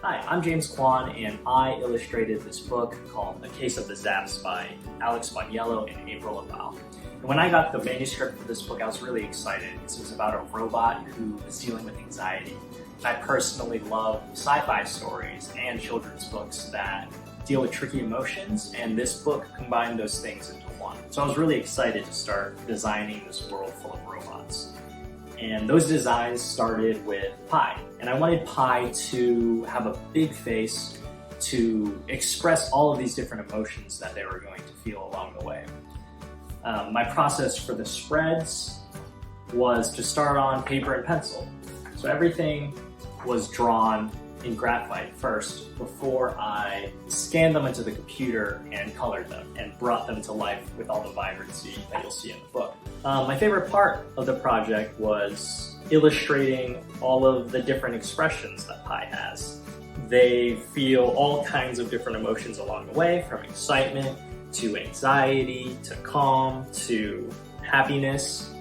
Hi, I'm James Kwan, and I illustrated this book called A Case of the Zaps by Alex Boniello and April Laval. And when I got the manuscript for this book, I was really excited because it was about a robot who was dealing with anxiety. And I personally love sci-fi stories and children's books that deal with tricky emotions, and this book combined those things into one. So I was really excited to start designing this world full of robots. And those designs started with Pi. And I wanted Pi to have a big face to express all of these different emotions that they were going to feel along the way. My process for the spreads was to start on paper and pencil. So everything was drawn in graphite first before I scanned them into the computer and colored them and brought them to life with all the vibrancy that you'll see in the book. My favorite part of the project was illustrating all of the different expressions that Pi has. They feel all kinds of different emotions along the way, from excitement to anxiety to calm to happiness,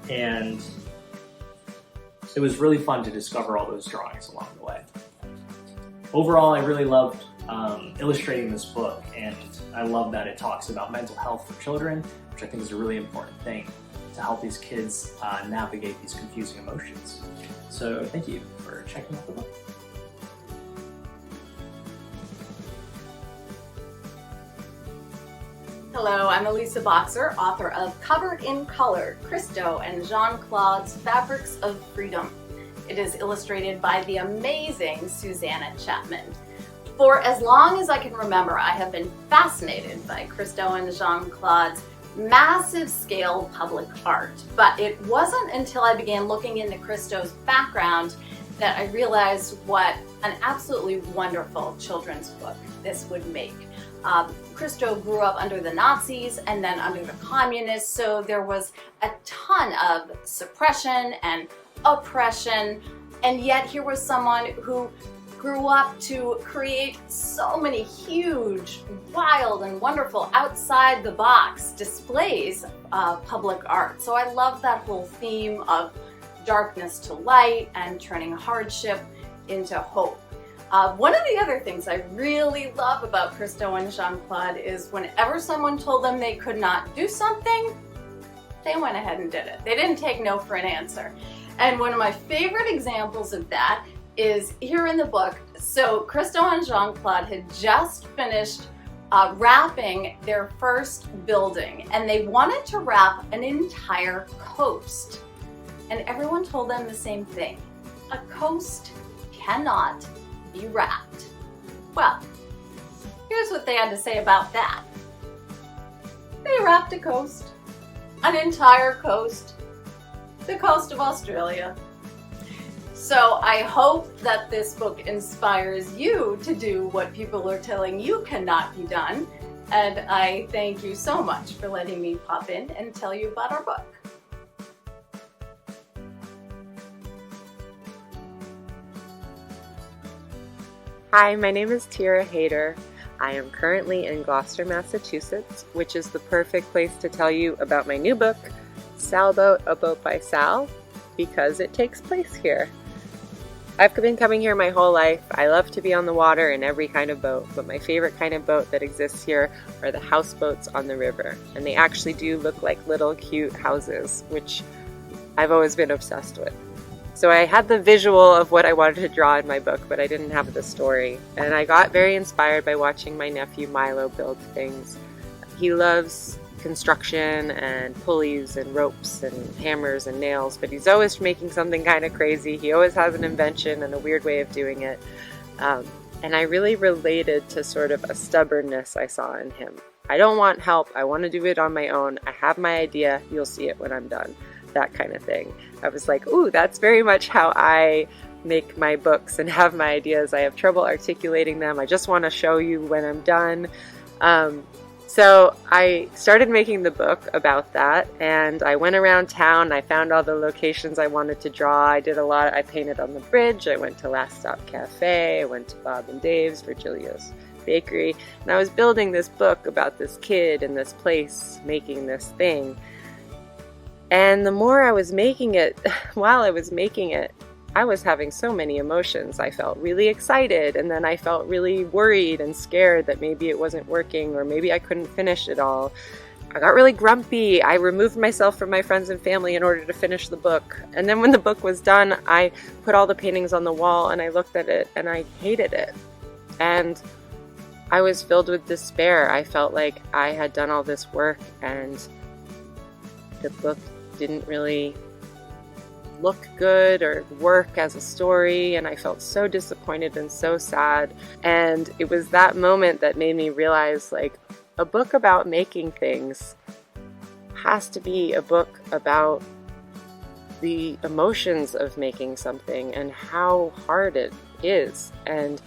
and it was really fun to discover all those drawings along the way. Overall, I really loved illustrating this book, and I love that it talks about mental health for children, which I think is a really important thing to help these kids navigate these confusing emotions. So thank you for checking out the book. Hello, I'm Elisa Boxer, author of Covered in Color, Christo and Jean-Claude's Fabrics of Freedom. It is illustrated by the amazing Susanna Chapman. For as long as I can remember, I have been fascinated by Christo and Jean-Claude's massive scale public art, but it wasn't until I began looking into Christo's background that I realized what an absolutely wonderful children's book this would make. Christo grew up under the Nazis and then under the communists, so there was a ton of suppression and oppression, and yet here was someone who grew up to create so many huge, wild, and wonderful outside-the-box displays of public art. So I love that whole theme of darkness to light and turning hardship into hope. One of the other things I really love about Christo and Jean-Claude is whenever someone told them they could not do something, they went ahead and did it. They didn't take no for an answer. And one of my favorite examples of that is here in the book. So Christo and Jean-Claude had just finished wrapping their first building, and they wanted to wrap an entire coast. And everyone told them the same thing. A coast cannot be wrapped. Well, here's what they had to say about that. They wrapped a coast, an entire coast, the coast of Australia. So I hope that this book inspires you to do what people are telling you cannot be done, and I thank you so much for letting me pop in and tell you about our book. Hi, my name is Heder. I am currently in Gloucester, Massachusetts, which is the perfect place to tell you about my new book, Salbot, A Boat by Sal, because it takes place here. I've been coming here my whole life. I love to be on the water in every kind of boat, but my favorite kind of boat that exists here are the houseboats on the river, and they actually do look like little cute houses, which I've always been obsessed with. So I had the visual of what I wanted to draw in my book, but I didn't have the story. And I got very inspired by watching my nephew Milo build things. He loves construction and pulleys and ropes and hammers and nails, but he's always making something kind of crazy. He always has an invention and a weird way of doing it. And I really related to sort of a stubbornness I saw in him. I don't want help. I want to do it on my own. I have my idea. You'll see it when I'm done. That kind of thing. I was like, ooh, that's very much how I make my books and have my ideas. I have trouble articulating them. I just want to show you when I'm done. So I started making the book about that, and I went around town. I found all the locations I wanted to draw. I did a lot. I painted on the bridge. I went to Last Stop Cafe. I went to Bob and Dave's, Virgilio's Bakery, and I was building this book about this kid in this place making this thing. And the more I was making it, while I was making it, I was having so many emotions. I felt really excited, and then I felt really worried and scared that maybe it wasn't working, or maybe I couldn't finish it all. I got really grumpy. I removed myself from my friends and family in order to finish the book. And then when the book was done, I put all the paintings on the wall and I looked at it and I hated it. And I was filled with despair. I felt like I had done all this work and the book didn't really look good or work as a story, and I felt so disappointed and so sad. And it was that moment that made me realize, like, a book about making things has to be a book about the emotions of making something and how hard it is and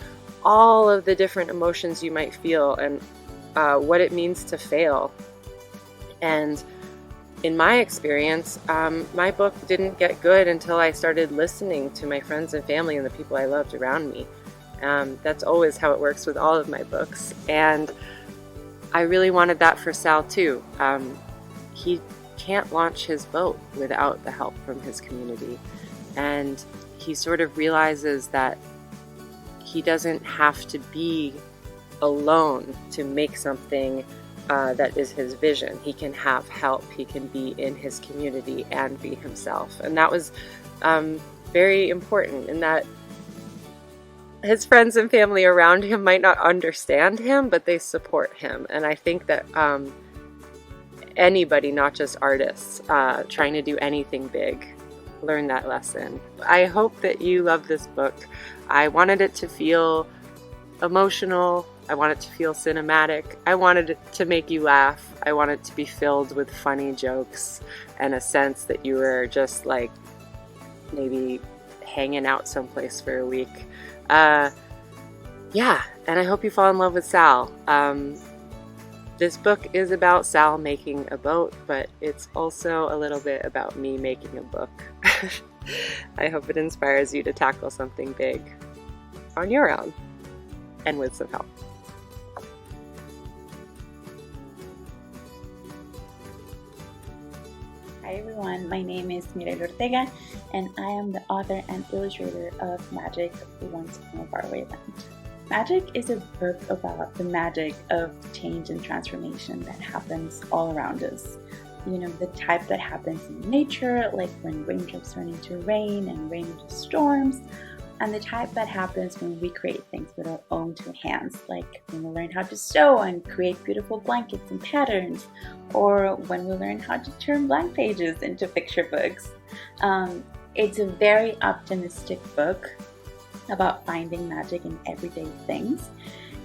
all of the different emotions you might feel and what it means to fail. And in my experience, my book didn't get good until I started listening to my friends and family and the people I loved around me. That's always how it works with all of my books. And I really wanted that for Sal too. He can't launch his boat without the help from his community. And he sort of realizes that he doesn't have to be alone to make something that is his vision. He can have help. He can be in his community and be himself. And that was very important, in that his friends and family around him might not understand him, but they support him. And I think that anybody, not just artists, trying to do anything big, learn that lesson. I hope that you love this book. I wanted it to feel emotional. I wanted it to feel cinematic. I wanted it to make you laugh. I wanted it to be filled with funny jokes and a sense that you were just like maybe hanging out someplace for a week. Yeah, and I hope you fall in love with Sal. This book is about Sal making a boat, but it's also a little bit about me making a book. I hope it inspires you to tackle something big on your own and with some help. Hi everyone, my name is Mirelle Ortega and I am the author and illustrator of Magic Once in a Faraway Land. Magic is a book about the magic of change and transformation that happens all around us. You know, the type that happens in nature, like when raindrops turn into rain and rain into storms, and the type that happens when we create things with our own two hands, like when we learn how to sew and create beautiful blankets and patterns, or when we learn how to turn blank pages into picture books. It's a very optimistic book about finding magic in everyday things,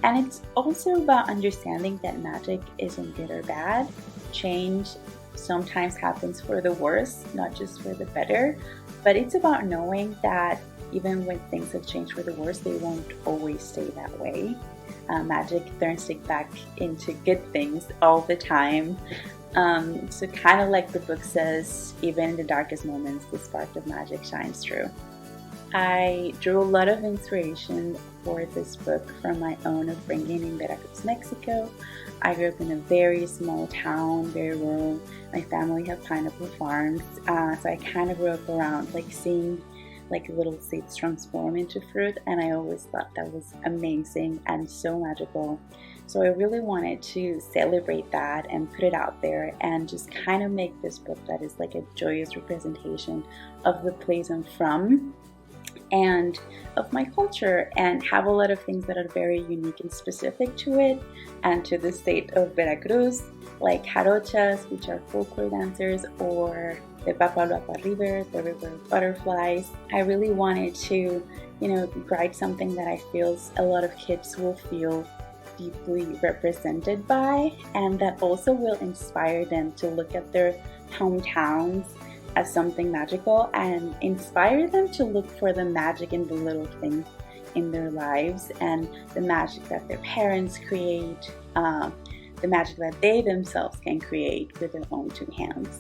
and it's also about understanding that magic isn't good or bad. Change sometimes happens for the worse, not just for the better, but it's about knowing that even when things have changed for the worse, they won't always stay that way. Magic turns things back into good things all the time. So kind of like the book says, even in the darkest moments, the spark of magic shines through. I drew a lot of inspiration for this book from my own upbringing in Veracruz, Mexico. I grew up in a very small town, very rural. My family have pineapple farms, so I kind of grew up around like seeing like little seeds transform into fruit, and I always thought that was amazing and so magical. So I really wanted to celebrate that and put it out there and just kind of make this book that is like a joyous representation of the place I'm from and of my culture, and have a lot of things that are very unique and specific to it and to the state of Veracruz, like jarochas, which are folklore dancers, or the Parappukkaran River, the river of butterflies. I really wanted to, write something that I feel a lot of kids will feel deeply represented by, and that also will inspire them to look at their hometowns as something magical and inspire them to look for the magic in the little things in their lives and the magic that their parents create, the magic that they themselves can create with their own two hands.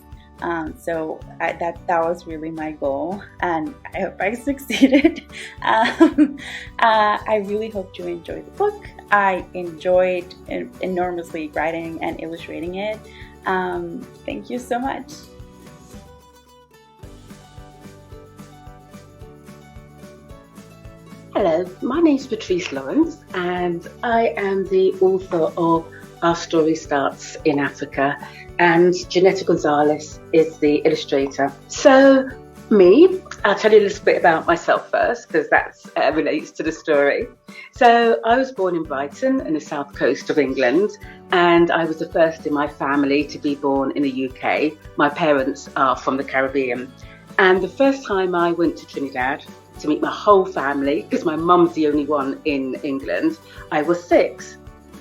So that was really my goal, and I hope I succeeded. I really hope you enjoyed the book. I enjoyed enormously writing and illustrating it. Thank you so much. Hello, my name's Patrice and I am the author of Our Story Starts in Africa, and Janetta Gonzalez is the illustrator. So, I'll tell you a little bit about myself first, because that relates to the story. So, I was born in Brighton, in the south coast of England, and I was the first in my family to be born in the UK. My parents are from the Caribbean. And the first time I went to Trinidad to meet my whole family, because my mum's the only one in England, I was 6.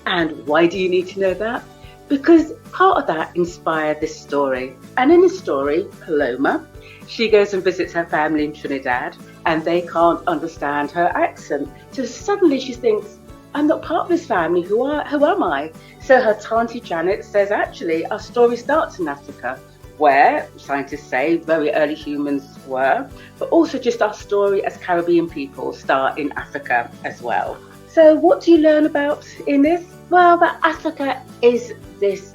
And why do you need to know that? Because part of that inspired this story. And in this story, Paloma, she goes and visits her family in Trinidad, and they can't understand her accent. So suddenly she thinks, I'm not part of this family, who am I? So her Auntie Janet says, actually, our story starts in Africa, where scientists say very early humans were, but also just our story as Caribbean people start in Africa as well. So what do you learn about in this? Well, that Africa is this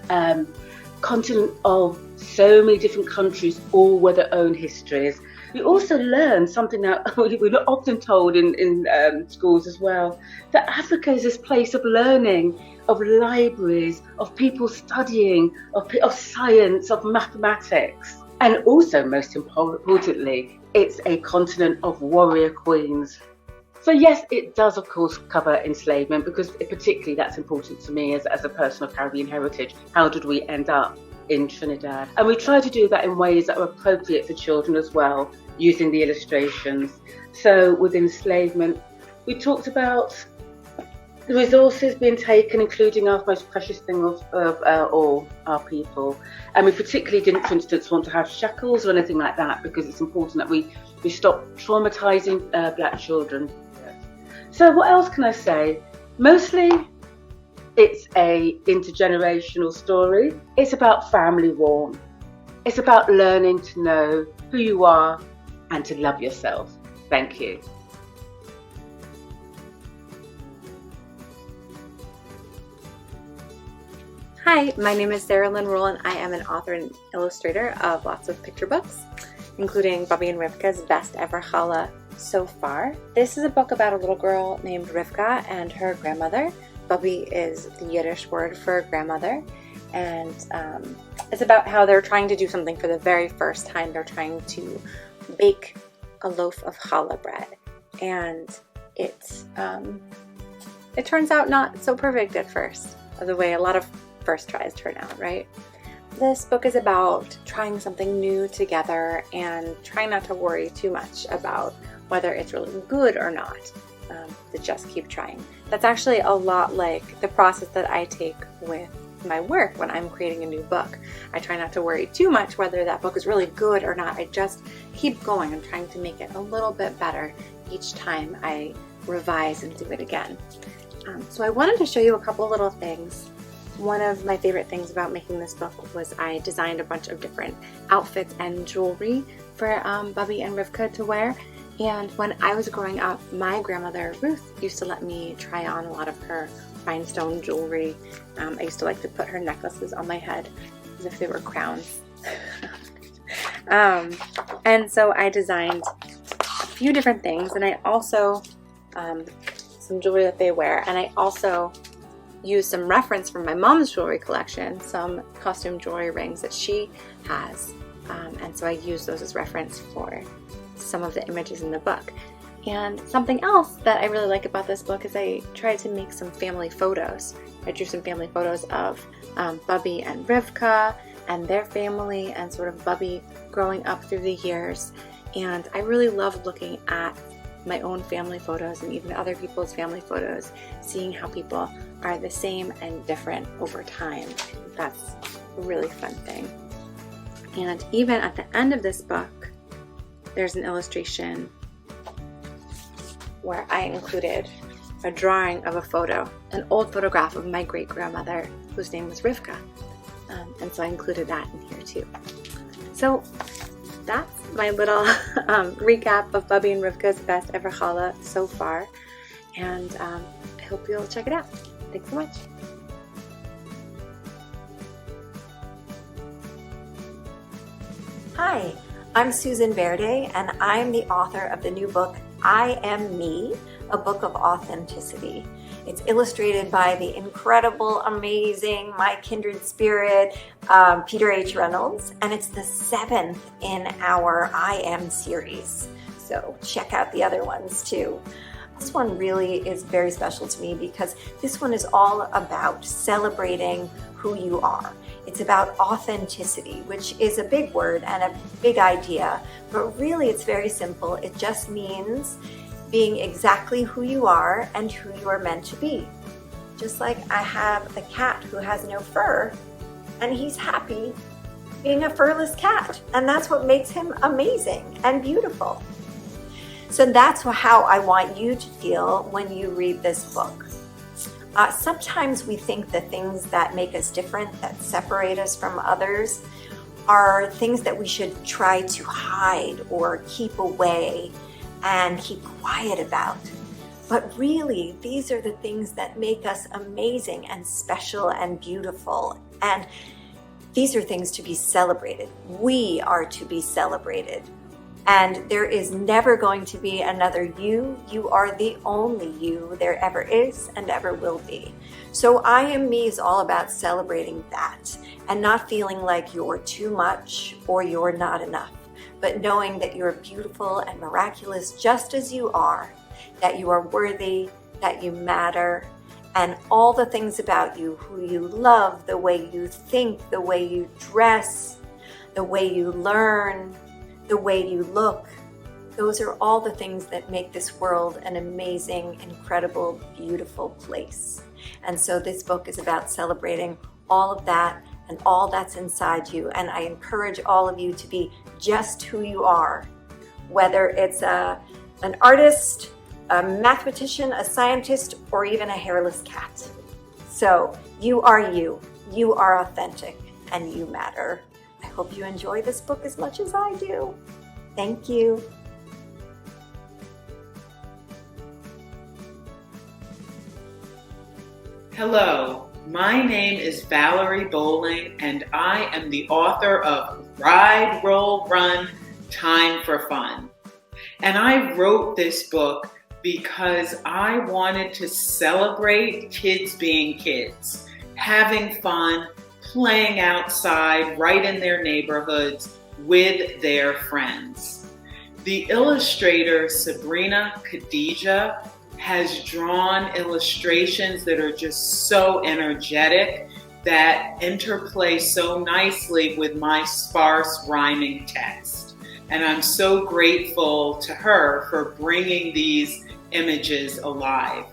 continent of so many different countries, all with their own histories. We also learn something that we're not often told in schools as well, that Africa is this place of learning, of libraries, of people studying, of science, of mathematics. And also, most importantly, it's a continent of warrior queens. So yes, it does, of course, cover enslavement, because particularly that's important to me as a person of Caribbean heritage. How did we end up in Trinidad? And we try to do that in ways that are appropriate for children as well, using the illustrations. So with enslavement, we talked about the resources being taken, including our most precious thing of all, our people. And we particularly didn't, for instance, want to have shackles or anything like that, because it's important that we stop traumatizing black children. So what else can I say? Mostly it's a intergenerational story. It's about family warmth. It's about learning to know who you are and to love yourself. Thank you. Hi, my name is Reul, and I am an author and illustrator of lots of picture books, including BUBBIE and RIVKA'S Best Ever CHALLAH so far. This is a book about a little girl named Rivka and her grandmother. BUBBIE is the Yiddish word for grandmother, and it's about how they're trying to do something for the very first time. They're trying to bake a loaf of challah bread, and it turns out not so perfect at first, the way a lot of first tries turn out, right? This book is about trying something new together and trying not to worry too much about whether it's really good or not, to just keep trying. That's actually a lot like the process that I take with my work when I'm creating a new book. I try not to worry too much whether that book is really good or not. I just keep going. I'm trying to make it a little bit better each time I revise and do it again. So I wanted to show you a couple little things. One of my favorite things about making this book was I designed a bunch of different outfits and jewelry for BUBBIE and Rivka to wear. And when I was growing up, my grandmother Ruth used to let me try on a lot of her rhinestone jewelry. I used to like to put her necklaces on my head as if they were crowns. And so I designed a few different things, and I also some jewelry that they wear, and I also used some reference from my mom's jewelry collection, some costume jewelry rings that she has, and so I used those as reference for some of the images in the book. And something else that I really like about this book is I tried to make some family photos. I drew some family photos of BUBBIE and Rivka and their family, and sort of BUBBIE growing up through the years. And I really love looking at my own family photos and even other people's family photos, seeing how people are the same and different over time. That's a really fun thing. And even at the end of this book, there's an illustration where I included a drawing of a photo, an old photograph of my great-grandmother whose name was Rivka. And so I included that in here too. So that's my little recap of BUBBIE and RIVKA'S Best Ever CHALLAH so far. And I hope you'll check it out. Thanks so much. Hi, I'm Susan Verde, and I'm the author of the new book, I Am Me, a book of authenticity. It's illustrated by the incredible, amazing, my kindred spirit, Peter H. Reynolds, and it's the 7th in our I Am series. So check out the other ones too. This one really is very special to me because this one is all about celebrating who you are. It's about authenticity, which is a big word and a big idea, but really it's very simple. It just means being exactly who you are and who you are meant to be. Just like I have a cat who has no fur, and he's happy being a furless cat, and that's what makes him amazing and beautiful. So that's how I want you to feel when you read this book. Sometimes we think the things that make us different, that separate us from others, are things that we should try to hide or keep away and keep quiet about. But really, these are the things that make us amazing and special and beautiful. And these are things to be celebrated. We are to be celebrated. And there is never going to be another you. You are the only you there ever is and ever will be. So I Am Me is all about celebrating that and not feeling like you're too much or you're not enough, but knowing that you're beautiful and miraculous just as you are, that you are worthy, that you matter, and all the things about you, who you love, the way you think, the way you dress, the way you learn, the way you look, those are all the things that make this world an amazing, incredible, beautiful place. And so this book is about celebrating all of that and all that's inside you. And I encourage all of you to be just who you are, whether it's an artist, a mathematician, a scientist, or even a hairless cat. So you are you. You are authentic and you matter. I hope you enjoy this book as much as I do. Thank you. Hello, my name is Valerie Bolling, and I am the author of Ride, Roll, Run, Time for Fun. And I wrote this book because I wanted to celebrate kids being kids, having fun, playing outside right in their neighborhoods with their friends. The illustrator Sabrina Khadija has drawn illustrations that are just so energetic, that interplay so nicely with my sparse rhyming text. And I'm so grateful to her for bringing these images alive.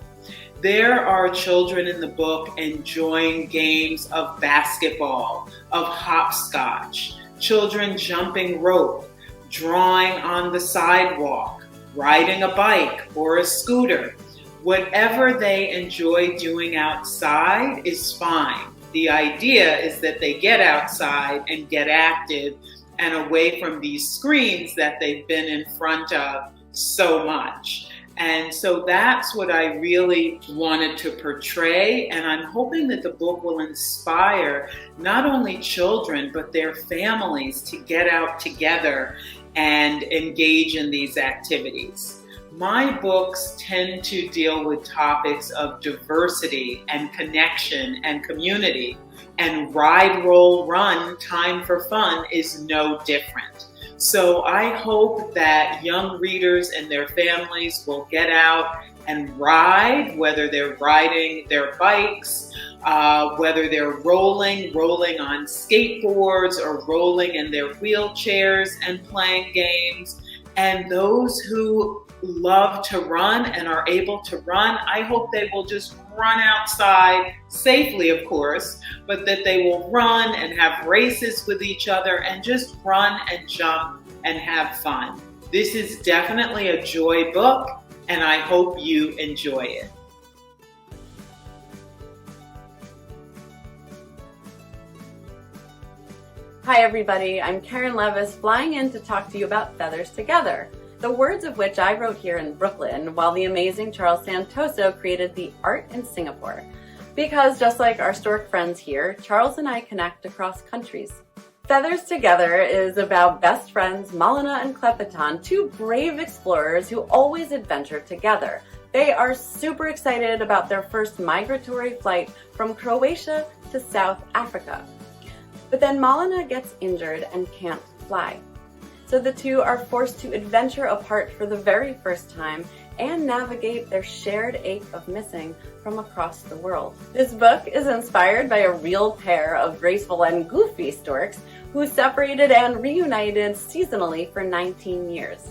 There are children in the book enjoying games of basketball, of hopscotch, children jumping rope, drawing on the sidewalk, riding a bike or a scooter. Whatever they enjoy doing outside is fine. The idea is that they get outside and get active and away from these screens that they've been in front of so much. And so that's what I really wanted to portray. And I'm hoping that the book will inspire not only children, but their families to get out together and engage in these activities. My books tend to deal with topics of diversity and connection and community. And Ride, Roll, Run, Time for Fun is no different. So I hope that young readers and their families will get out and ride, whether they're riding their bikes, whether they're rolling on skateboards or rolling in their wheelchairs and playing games. And those who love to run and are able to run, I hope they will just run outside safely, of course, but that they will run and have races with each other and just run and jump and have fun. This is definitely a joy book, and I hope you enjoy it. Hi everybody, I'm Karen Levis, flying in to talk to you about Feathers Together, the words of which I wrote here in Brooklyn while the amazing Charles Santoso created the art in Singapore. Because just like our stork friends here, Charles and I connect across countries. Feathers Together is about best friends Malina and Klepetan, two brave explorers who always adventure together. They are super excited about their first migratory flight from Croatia to South Africa. But then Malina gets injured and can't fly. So the two are forced to adventure apart for the very first time and navigate their shared ache of missing from across the world. This book is inspired by a real pair of graceful and goofy storks who separated and reunited seasonally for 19 years.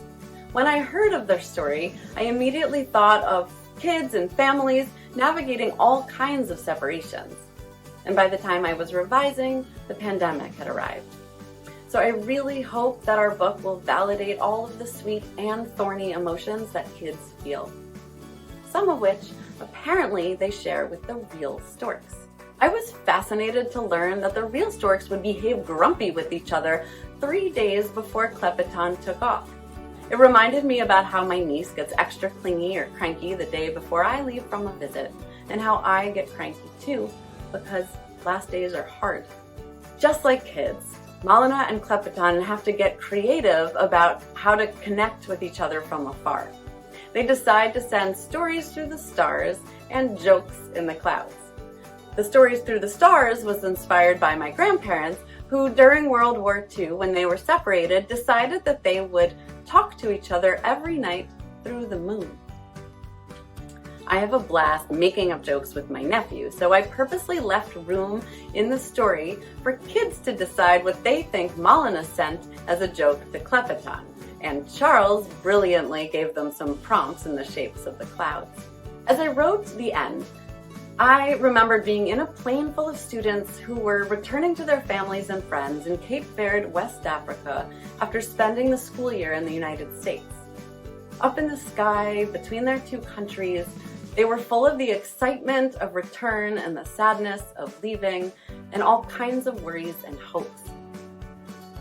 When I heard of their story, I immediately thought of kids and families navigating all kinds of separations. And by the time I was revising, the pandemic had arrived. So I really hope that our book will validate all of the sweet and thorny emotions that kids feel. Some of which, apparently, they share with the real storks. I was fascinated to learn that the real storks would behave grumpy with each other 3 days before Klepetan took off. It reminded me about how my niece gets extra clingy or cranky the day before I leave from a visit, and how I get cranky too, because last days are hard. Just like kids, Malina and Klepetan have to get creative about how to connect with each other from afar. They decide to send stories through the stars and jokes in the clouds. The Stories Through the Stars was inspired by my grandparents, who during World War II, when they were separated, decided that they would talk to each other every night through the moon. I have a blast making up jokes with my nephew, so I purposely left room in the story for kids to decide what they think Malina sent as a joke to Klepetan, and Charles brilliantly gave them some prompts in the shapes of the clouds. As I wrote the end, I remembered being in a plane full of students who were returning to their families and friends in Cape Verde, West Africa, after spending the school year in the United States. Up in the sky, between their two countries, they were full of the excitement of return and the sadness of leaving, and all kinds of worries and hopes.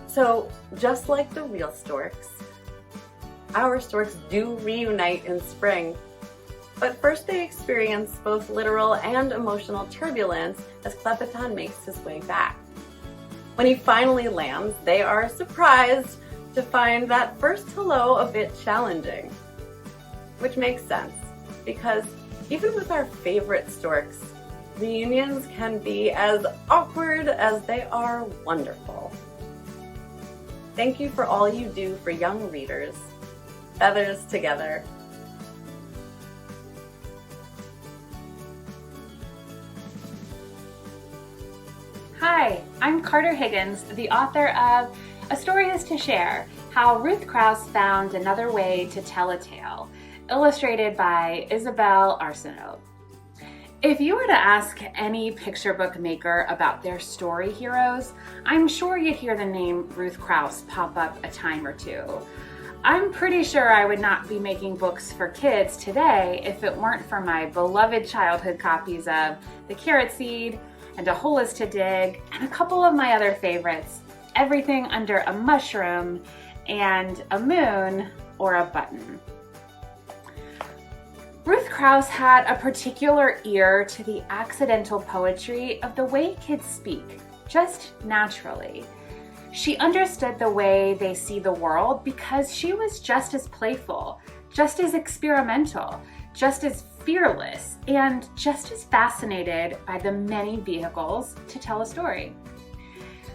So, just like the real storks, our storks do reunite in spring. But first they experience both literal and emotional turbulence as Klepetan makes his way back. When he finally lands, they are surprised to find that first hello a bit challenging. Which makes sense, because even with our favorite storks, reunions can be as awkward as they are wonderful. Thank you for all you do for young readers. Feathers Together. Hi, I'm Carter Higgins, the author of A Story Is to Share, How Ruth Krauss Found Another Way to Tell a Tale, illustrated by Isabel Arsenault. If you were to ask any picture book maker about their story heroes, I'm sure you'd hear the name Ruth Krauss pop up a time or two. I'm pretty sure I would not be making books for kids today if it weren't for my beloved childhood copies of The Carrot Seed, and A Hole Is to Dig, and a couple of my other favorites, Everything Under a Mushroom, and A Moon or a Button. Ruth Krauss had a particular ear to the accidental poetry of the way kids speak, just naturally. She understood the way they see the world because she was just as playful, just as experimental, just as fearless, and just as fascinated by the many vehicles to tell a story.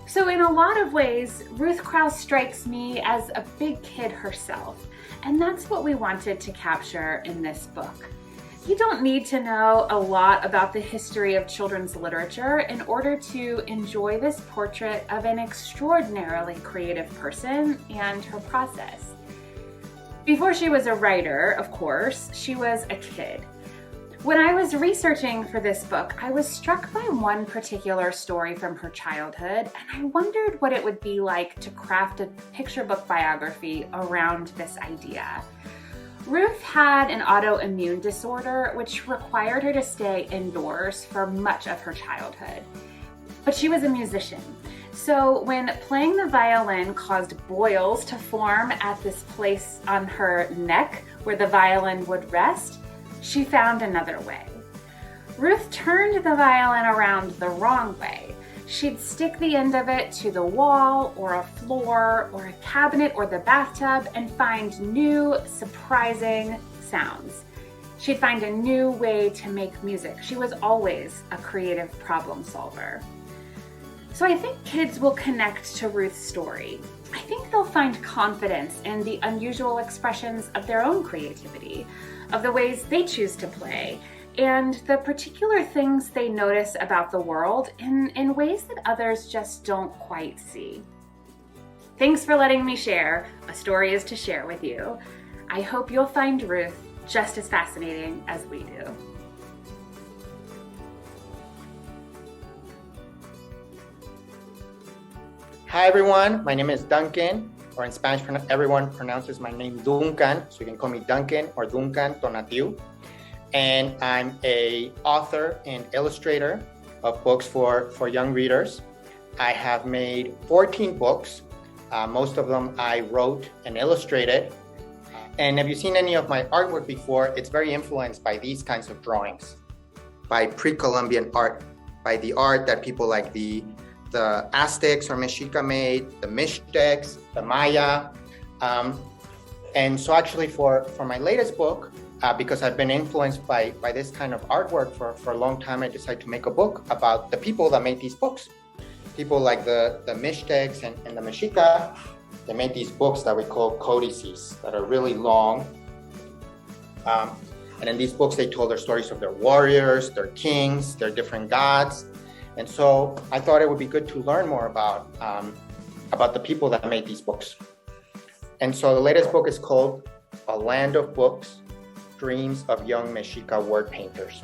So in a lot of ways, Ruth Krauss strikes me as a big kid herself, and that's what we wanted to capture in this book. You don't need to know a lot about the history of children's literature in order to enjoy this portrait of an extraordinarily creative person and her process. Before she was a writer, of course, she was a kid. When I was researching for this book, I was struck by one particular story from her childhood, and I wondered what it would be like to craft a picture book biography around this idea. Ruth had an autoimmune disorder which required her to stay indoors for much of her childhood. But she was a musician, so when playing the violin caused boils to form at this place on her neck where the violin would rest, she found another way. Ruth turned the violin around the wrong way. She'd stick the end of it to the wall or a floor or a cabinet or the bathtub and find new, surprising sounds. She'd find a new way to make music. She was always a creative problem solver. So I think kids will connect to Ruth's story. I think they'll find confidence in the unusual expressions of their own creativity, of the ways they choose to play, and the particular things they notice about the world in ways that others just don't quite see. Thanks for letting me share. A story is to share with you. I hope you'll find Ruth just as fascinating as we do. Hi everyone, my name is Duncan, or in Spanish everyone pronounces my name Duncan, so you can call me Duncan or Duncan Tonatiuh. And I'm an author and illustrator of books for young readers. I have made 14 books. Most of them I wrote and illustrated. And if you've seen any of my artwork before, it's very influenced by these kinds of drawings, by pre-Columbian art, by the art that people like the Aztecs or Mexica made, the Mixtecs, the Maya. And so actually for my latest book, because I've been influenced by this kind of artwork for a long time, I decided to make a book about the people that made these books. People like the Mixtecs and the Mexica, they made these books that we call codices that are really long. And in these books, they told their stories of their warriors, their kings, their different gods. And so I thought it would be good to learn more about the people that made these books. And so the latest book is called A Land of Books, Dreams of Young Mexica Word Painters.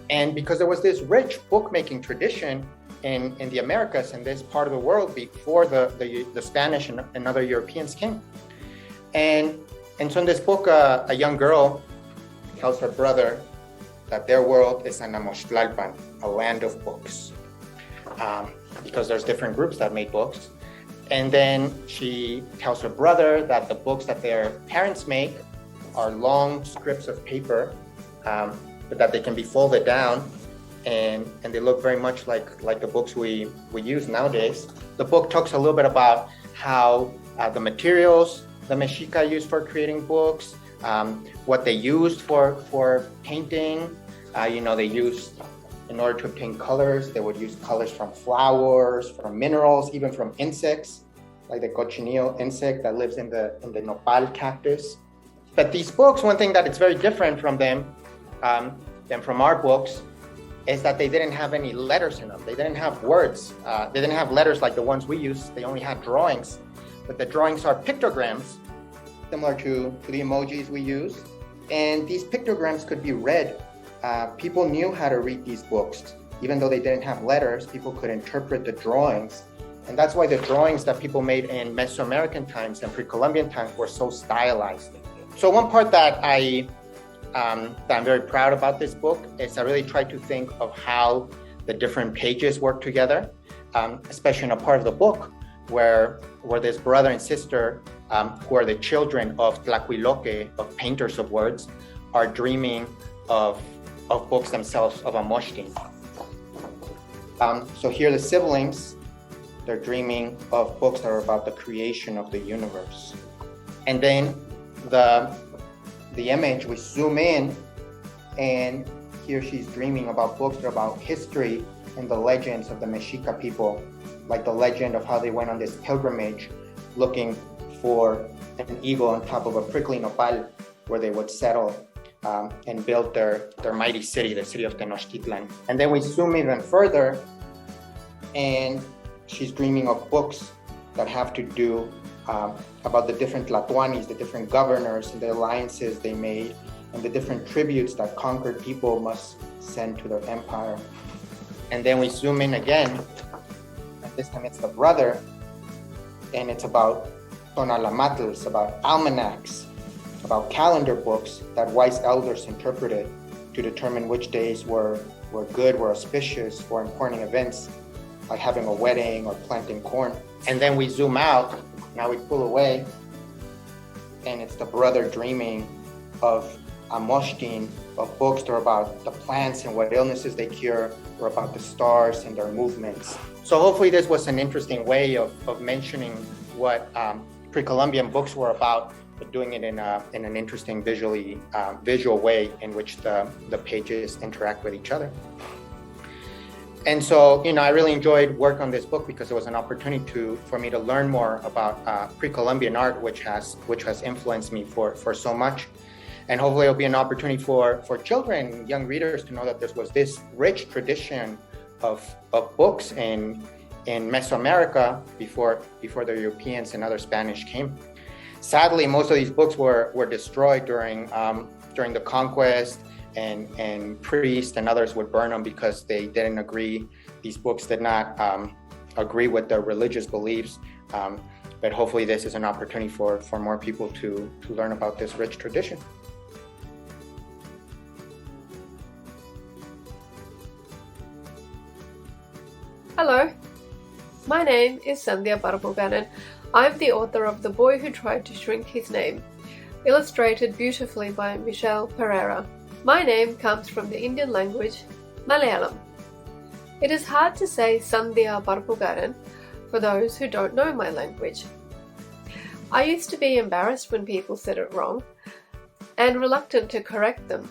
And because there was this rich bookmaking tradition in the Americas, in this part of the world, before the Spanish and other Europeans came. And so in this book, a young girl tells her brother that their world is Anamoxtlalpan, a land of books, because there's different groups that made books. And then she tells her brother that the books that their parents make are long strips of paper, but that they can be folded down, and they look very much like the books we use nowadays. The book talks a little bit about how the materials the Mexica used for creating books, what they used for painting. They used, in order to obtain colors, they would use colors from flowers, from minerals, even from insects, like the Cochinillo insect that lives in the nopal cactus. But these books, one thing that is very different from them than from our books is that they didn't have any letters in them. They didn't have words. They didn't have letters like the ones we use. They only had drawings. But the drawings are pictograms, similar to the emojis we use. And these pictograms could be read. People knew how to read these books. Even though they didn't have letters, people could interpret the drawings. And that's why the drawings that people made in Mesoamerican times and pre-Columbian times were so stylized. So one part that I'm very proud about this book is I really tried to think of how the different pages work together, especially in a part of the book where this brother and sister, who are the children of Tlacuiloque, of painters of words, are dreaming of books themselves, of Amoxtin. So here the siblings, they're dreaming of books that are about the creation of the universe. And then the image, we zoom in, and here she's dreaming about books that are about history and the legends of the Mexica people, like the legend of how they went on this pilgrimage looking for an eagle on top of a prickly nopal where they would settle and build their mighty city, the city of Tenochtitlan. And then we zoom even further, and she's dreaming of books that have to do about the different Tlatoanis, the different governors and the alliances they made, and the different tributes that conquered people must send to their empire. And then we zoom in again, and this time it's the brother, and it's about tonalamatls, about almanacs, about calendar books that wise elders interpreted to determine which days were good, were auspicious for important events, like having a wedding or planting corn. And then we zoom out, now we pull away, and it's the brother dreaming of moshtin of books. They're about the plants and what illnesses they cure, or about the stars and their movements. So hopefully this was an interesting way of mentioning what pre-Columbian books were about, but doing it in an interesting visual way in which the pages interact with each other. And so, I really enjoyed work on this book because it was an opportunity for me to learn more about pre-Columbian art, which has influenced me for so much. And hopefully it'll be an opportunity for children, young readers, to know that there was this rich tradition of books in Mesoamerica before the Europeans and other Spanish came. Sadly, most of these books were destroyed during the conquest, and priests and others would burn them because they didn't agree. These books did not agree with their religious beliefs. But hopefully this is an opportunity for more people to learn about this rich tradition. Hello, my name is Sandhya Parappukkaran. I'm the author of The Boy Who Tried to Shrink His Name, illustrated beautifully by Michelle Pereira. My name comes from the Indian language Malayalam. It is hard to say Sandhya Parappukkaran for those who don't know my language. I used to be embarrassed when people said it wrong and reluctant to correct them.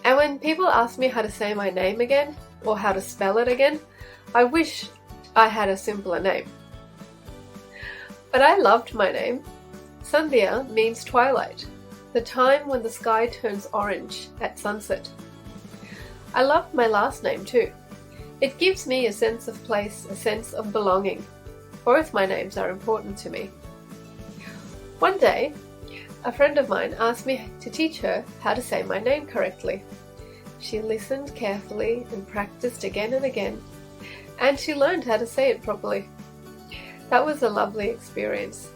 And when people ask me how to say my name again or how to spell it again, I wish I had a simpler name. But I loved my name. Sandhya means twilight, the time when the sky turns orange at sunset. I loved my last name too. It gives me a sense of place, a sense of belonging. Both my names are important to me. One day, a friend of mine asked me to teach her how to say my name correctly. She listened carefully and practiced again and again, and she learned how to say it properly. That was a lovely experience.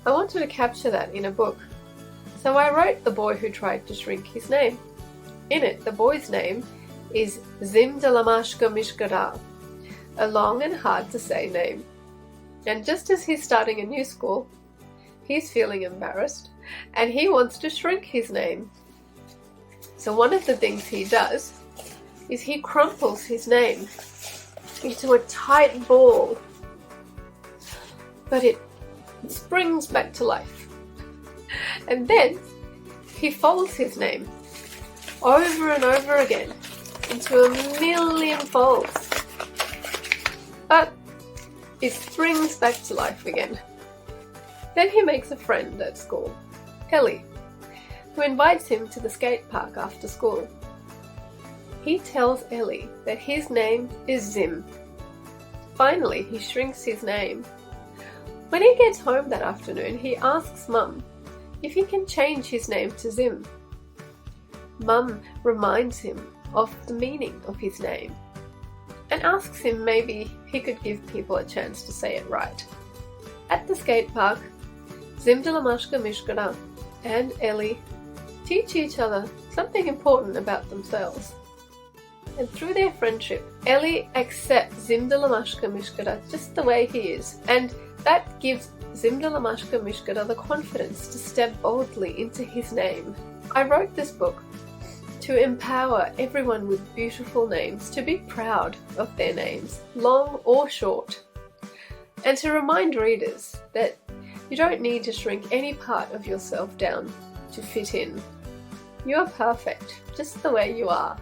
I wanted to capture that in a book, so I wrote The Boy Who Tried to Shrink His Name. In it, the boy's name is Zimdalamashka Mishkara, a long and hard to say name. And just as he's starting a new school, he's feeling embarrassed and he wants to shrink his name. So one of the things he does is he crumples his name into a tight ball, but it springs back to life. And then he folds his name over and over again into a million folds, but it springs back to life again. Then he makes a friend at school, Ellie, who invites him to the skate park after school. He tells Ellie that his name is Zim. Finally, he shrinks his name. When he gets home that afternoon, he asks Mum if he can change his name to Zim. Mum reminds him of the meaning of his name and asks him maybe he could give people a chance to say it right. At the skate park, Zimdalamashka Mishkara and Ellie teach each other something important about themselves. And through their friendship, Ellie accepts Zimdalamashka Mishkara just the way he is, and that gives Zimdalamashka Mishkara the confidence to step boldly into his name. I wrote this book to empower everyone with beautiful names to be proud of their names, long or short, and to remind readers that you don't need to shrink any part of yourself down to fit in. You are perfect, just the way you are.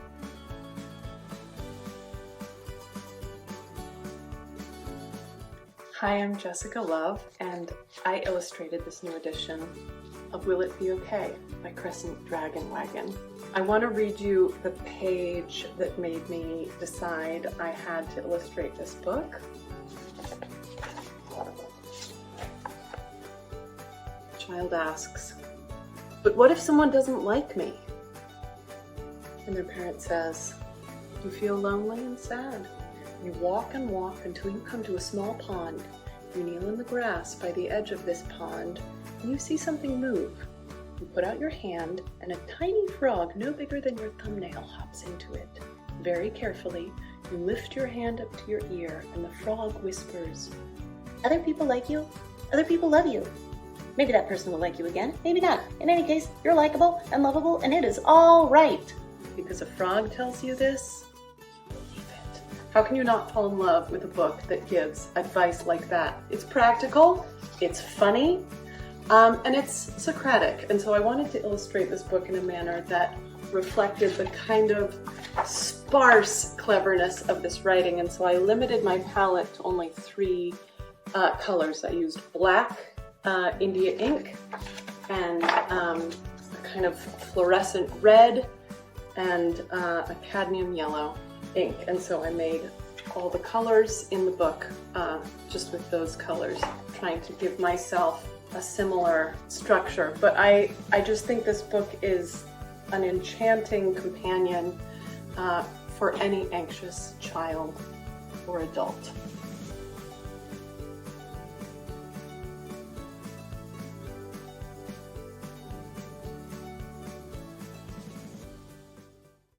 Hi, I'm Jessica Love, and I illustrated this new edition of Will It Be Okay by Crescent Dragon Wagon. I want to read you the page that made me decide I had to illustrate this book. The child asks, "But what if someone doesn't like me?" And their parent says, "You feel lonely and sad. You walk and walk until you come to a small pond. You kneel in the grass by the edge of this pond, and you see something move. You put out your hand, and a tiny frog no bigger than your thumbnail hops into it. Very carefully, you lift your hand up to your ear, and the frog whispers, 'Other people like you. Other people love you. Maybe that person will like you again, maybe not. In any case, you're likable and lovable, and it is all right. Because a frog tells you this, believe it. How can you not fall in love with a book that gives advice like that? It's practical, it's funny, and it's Socratic. And so I wanted to illustrate this book in a manner that reflected the kind of sparse cleverness of this writing. And so I limited my palette to only 3 colors. I used black, India ink, and a kind of fluorescent red, and a cadmium yellow ink. And so I made all the colors in the book just with those colors, trying to give myself a similar structure. But I just think this book is an enchanting companion for any anxious child or adult.